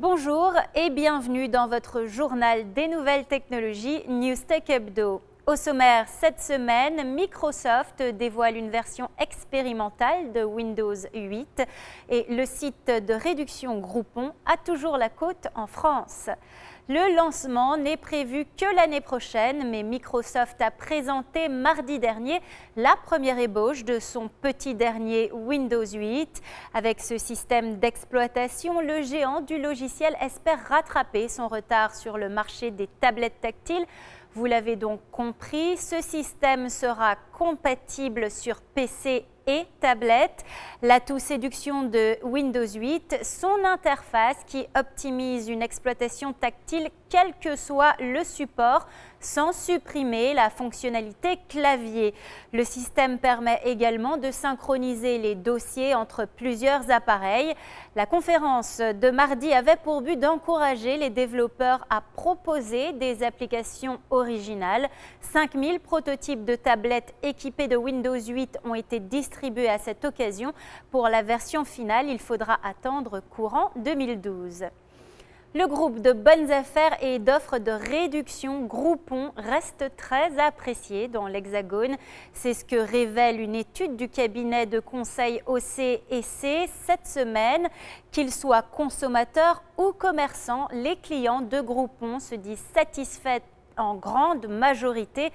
Bonjour et bienvenue dans votre journal des nouvelles technologies Newstech Hebdo. Au sommaire, cette semaine, Microsoft dévoile une version expérimentale de Windows 8 et le site de réduction Groupon a toujours la cote en France. Le lancement n'est prévu que l'année prochaine, mais Microsoft a présenté mardi dernier la première ébauche de son petit dernier Windows 8. Avec ce système d'exploitation, le géant du logiciel espère rattraper son retard sur le marché des tablettes tactiles. Vous l'avez donc compris, ce système sera compatible sur PC et tablette. L'atout séduction de Windows 8, son interface qui optimise une exploitation tactile quel que soit le support, sans supprimer la fonctionnalité clavier. Le système permet également de synchroniser les dossiers entre plusieurs appareils. La conférence de mardi avait pour but d'encourager les développeurs à proposer des applications originales. 5000 prototypes de tablettes équipées de Windows 8 ont été distribués à cette occasion. Pour la version finale, il faudra attendre courant 2012. Le groupe de bonnes affaires et d'offres de réduction Groupon reste très apprécié dans l'Hexagone. C'est ce que révèle une étude du cabinet de conseil OC&C cette semaine. Qu'ils soient consommateurs ou commerçants, les clients de Groupon se disent satisfaits en grande majorité.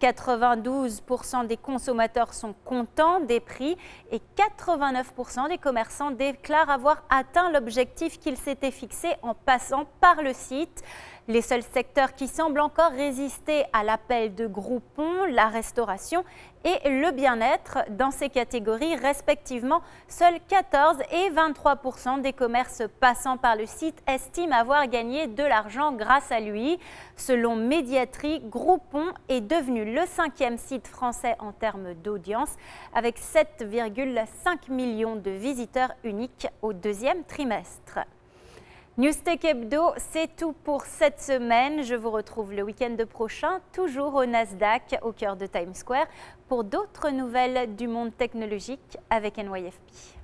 92% des consommateurs sont contents des prix et 89% des commerçants déclarent avoir atteint l'objectif qu'ils s'étaient fixé en passant par le site. Les seuls secteurs qui semblent encore résister à l'appel de Groupon, la restauration et le bien-être. Dans ces catégories, respectivement, seuls 14 et 23% des commerces passant par le site estiment avoir gagné de l'argent grâce à lui. Selon Médiatri, Groupon est devenu le 5e site français en termes d'audience, avec 7,5 millions de visiteurs uniques au deuxième trimestre. Newstech Hebdo, c'est tout pour cette semaine. Je vous retrouve le week-end prochain, toujours au Nasdaq, au cœur de Times Square, pour d'autres nouvelles du monde technologique avec NYFP.